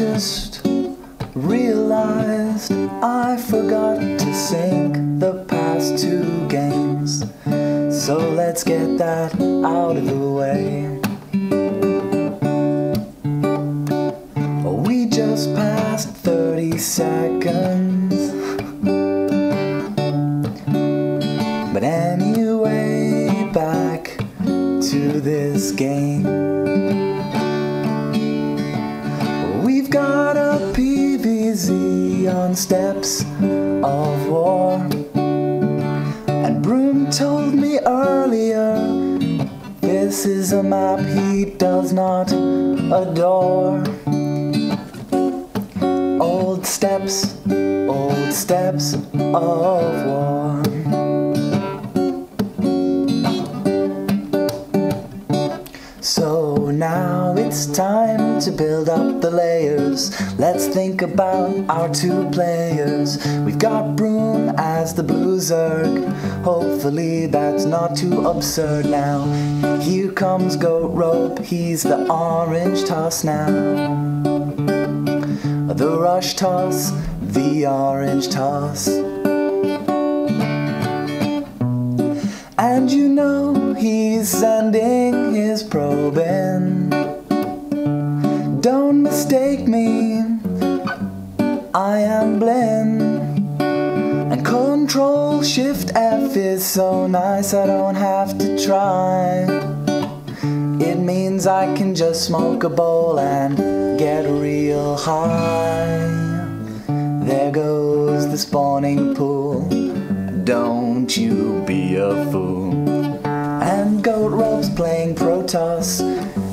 just realized I forgot to sync the past 2 games. So let's get that out of the way. We just passed 30 seconds. But anyway, back to this game. We've got a PVZ on Steps of War. And Broom told me earlier, this is a map he does not adore. Old steps of war. So now it's time to build up the layers. Let's think about our 2 players. We've got Broom as the blue Zerg. Hopefully that's not too absurd now. Here comes Goatrope, he's the orange toss now. The rush toss, the orange toss. And you know he's sending his probe in. Don't mistake me, I am blind. And Control-Shift-F is so nice I don't have to try. It means I can just smoke a bowl and get real high. There goes the spawning pool. Don't you be a fool. And Goatrope's playing Protoss.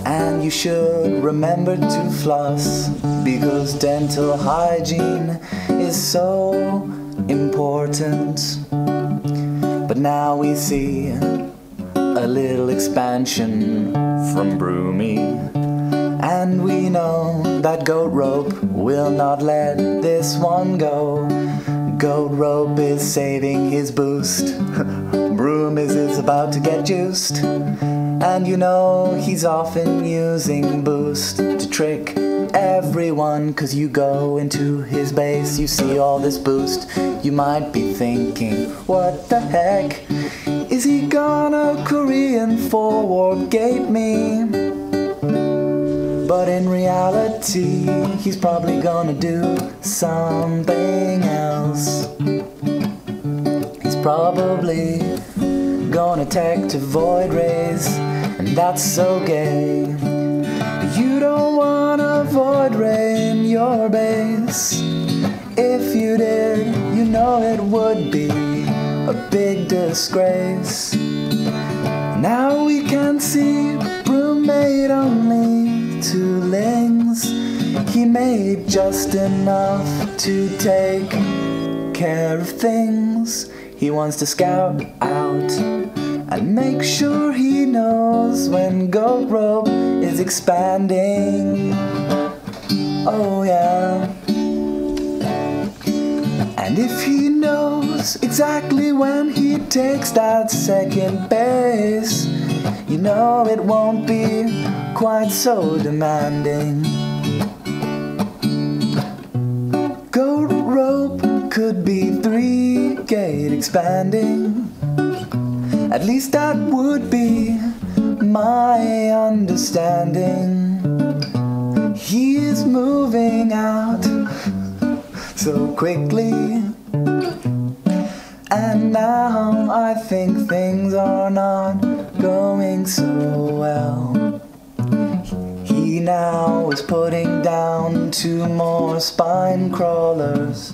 And you should remember to floss, because dental hygiene is so important. But now we see a little expansion from Broomy. And we know that Goatrope will not let this one go. Goatrope is saving his boost. Broom is about to get juiced. And you know he's often using boost to trick everyone. Cause you go into his base, you see all this boost. You might be thinking, what the heck? Is he gonna Korean forward gate me? But in reality, he's probably gonna do something else. He's probably gonna tech to void rays, and that's so gay. You don't want a void ray in your base. If you did, you know it would be a big disgrace. Now we can see Broom made only 2 lings. He made just enough to take care of things. He wants to scout out and make sure he knows when Goatrope is expanding. Oh yeah. And if he knows exactly when he takes that second base, you know it won't be quite so demanding. Goatrope could be 3-gate expanding. At least that would be my understanding. He is moving out so quickly, and now I think things are not going so well. He now is putting down 2 more spine crawlers.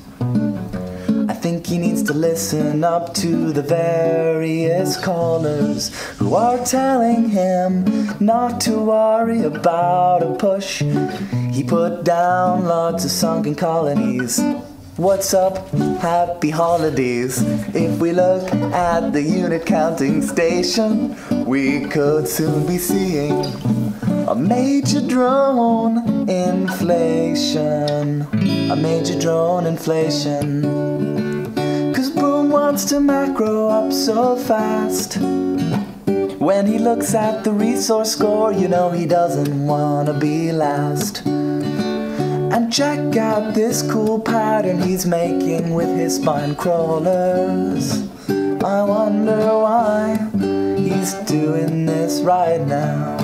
I think he needs to listen up to the various callers who are telling him not to worry about a push. He put down lots of sunken colonies. What's up? Happy holidays. If we look at the unit counting station, we could soon be seeing a major drone inflation. A major drone inflation. Cause Broom wants to macro up so fast. When he looks at the resource score, you know he doesn't wanna be last. And check out this cool pattern he's making with his spine crawlers. I wonder why he's doing this right now.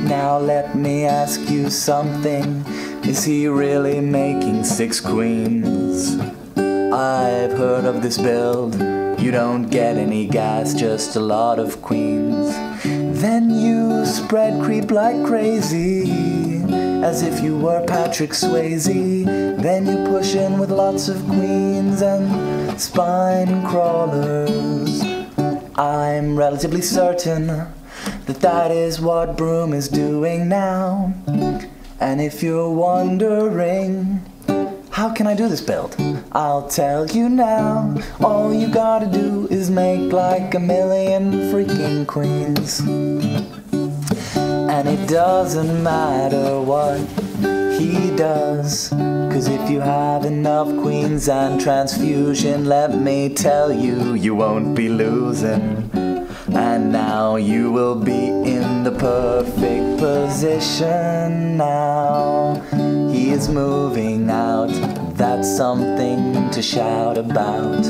Now let me ask you something. Is he really making 6 queens? I've heard of this build. You don't get any gas, just a lot of queens. Then you spread creep like crazy, as if you were Patrick Swayze. Then you push in with lots of queens and spine crawlers. I'm relatively certain that that is what Broom is doing now. And if you're wondering, how can I do this build? I'll tell you now. All you gotta do is make like 1,000,000 freaking queens. And it doesn't matter what he does, 'cause if you have enough queens and transfusion, let me tell you, you won't be losing. And now you will be in the perfect position now. He is moving out, that's something to shout about.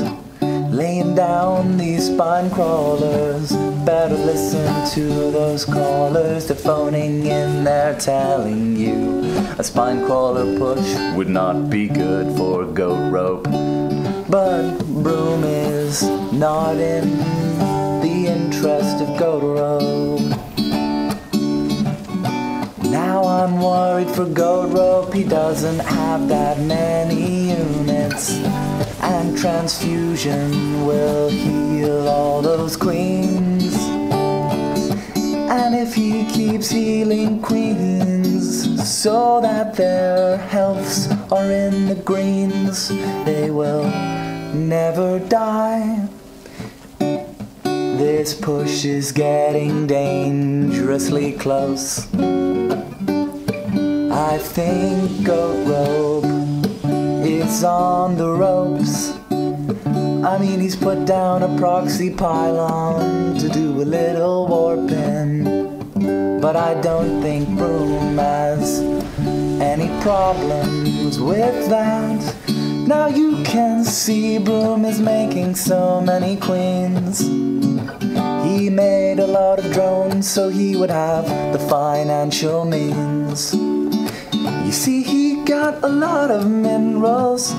Laying down these spine crawlers, better listen to those callers. They're phoning in, they're telling you a spine crawler push would not be good for Goatrope. But Broom is not in the interest of Goatrope. Now I'm worried for Goatrope, he doesn't have that many units. And transfusion will heal all those queens. And if he keeps healing queens so that their healths are in the greens, they will never die. This push is getting dangerously close. I think Goatrope is on the ropes. I mean, he's put down a proxy pylon to do a little warping. But I don't think Broom has any problems with that. Now you can see Broom is making so many queens. He made a lot of drones so he would have the financial means. You see, he got a lot of minerals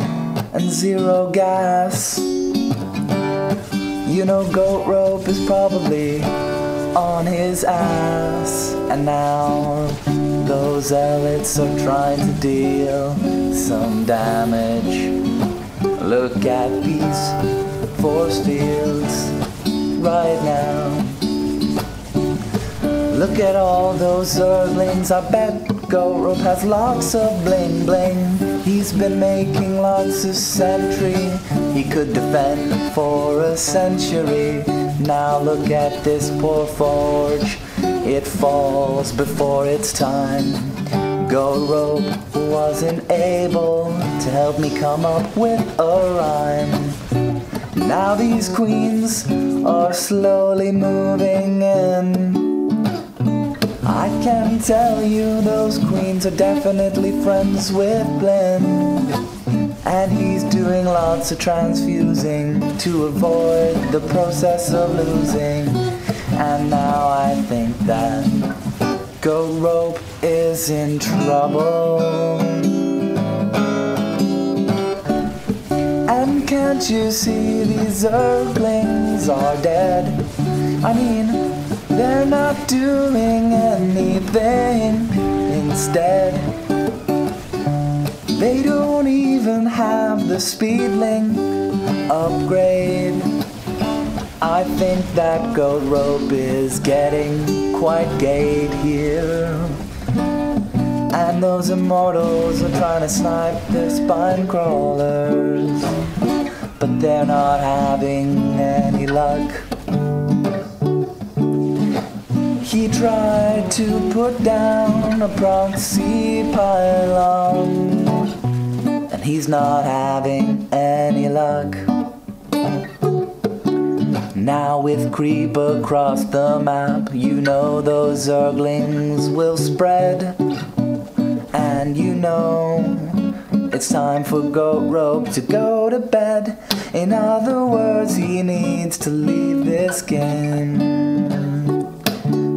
and 0 gas. You know, Goatrope is probably on his ass. And now those elites are trying to deal some damage. Look at these force fields right now. Look at all those Zerglings. I bet Goatrope has lots of bling bling. He's been making lots of sentry. He could defend for a century. Now look at this poor forge. It falls before its time. Goatrope wasn't able to help me come up with a rhyme. Now these queens are slowly moving in. I can tell you those queens are definitely friends with Blinn. And he's doing lots of transfusing to avoid the process of losing. And now I think that Goatrope is in trouble. And can't you see these Zerglings are dead? I mean, they're not doing anything. Instead, they don't even have the speedling upgrade. I think that Goatrope is getting quite gayed here. And those immortals are trying to snipe their spine crawlers, but they're not having any luck. He tried to put down a proxy pylon, and he's not having any luck. Now with creep across the map, you know those Zerglings will spread. And And you know, it's time for Goatrope to go to bed. In other words, he needs to leave this game.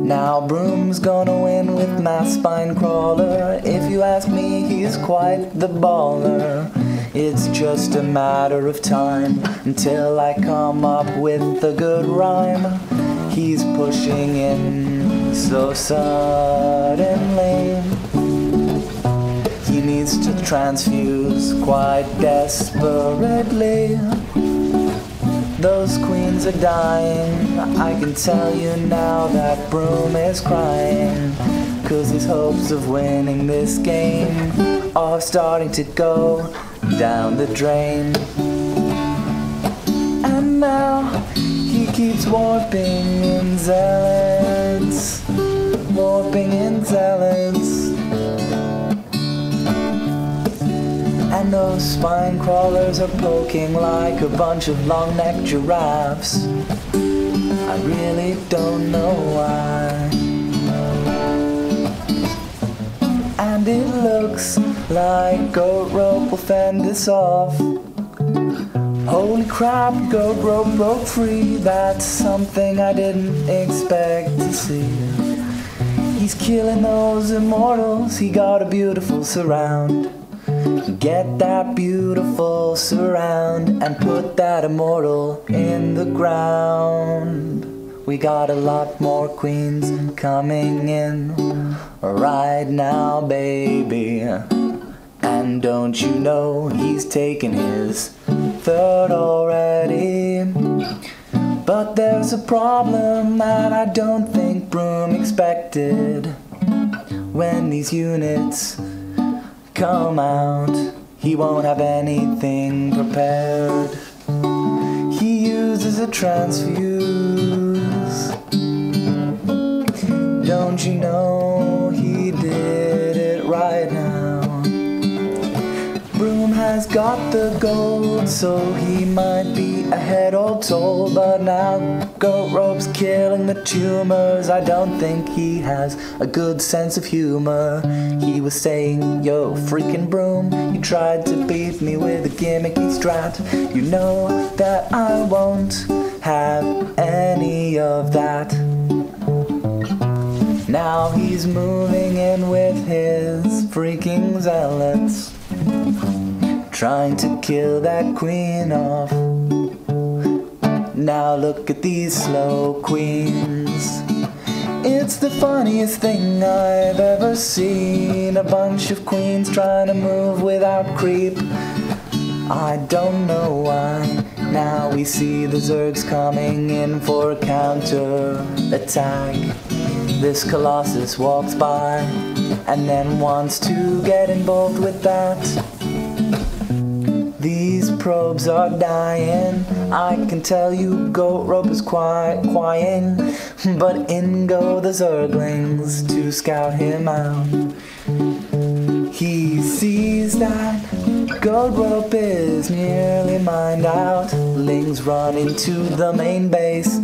Now Broom's gonna win with my spine crawler. If you ask me, he's quite the baller. It's just a matter of time until I come up with a good rhyme. He's pushing in so suddenly. He needs to transfuse quite desperately. Those queens are dying. I can tell you now that Broom is crying, 'cause his hopes of winning this game are starting to go down the drain. And now he keeps warping in zealots, warping in zealots. And those spine crawlers are poking like a bunch of long-necked giraffes. I really don't know why. And it looks like Goatrope will fend this off. Holy crap, Goatrope broke free. That's something I didn't expect to see. He's killing those immortals. He got a beautiful surround. Get that beautiful surround and put that immortal in the ground. We got a lot more queens coming in right now, baby. And don't you know he's taken his third already? But there's a problem that I don't think Broom expected. When these units come out, he won't have anything prepared. He uses a transfuse. Don't you know he did it right now? Broom has got the gold, so he might be ahead all told. But now Goatrope's killing the tumors. I don't think he has a good sense of humor. He was saying, yo, freaking Broom, you tried to beat me with a gimmicky strat. You know that I won't have any of that. Now he's moving in with his freaking zealots, trying to kill that queen off. Now look at these slow queens. It's the funniest thing I've ever seen. A bunch of queens trying to move without creep. I don't know why. Now we see the Zergs coming in for a counter attack. This Colossus walks by and then wants to get involved with that. These probes are dying. I can tell you Goatrope is crying. But in go the Zerglings to scout him out. He sees that Goatrope is nearly mined out. Lings run into the main base.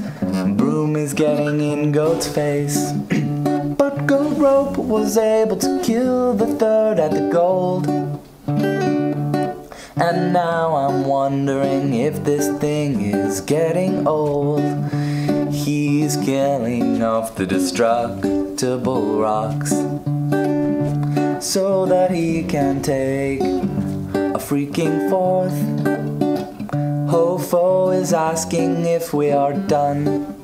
Broom is getting in Goat's face. But Goatrope was able to kill the third at the gold. And now I'm wondering if this thing is getting old. He's killing off the destructible rocks so that he can take a freaking fourth. Hofo is asking if we are done.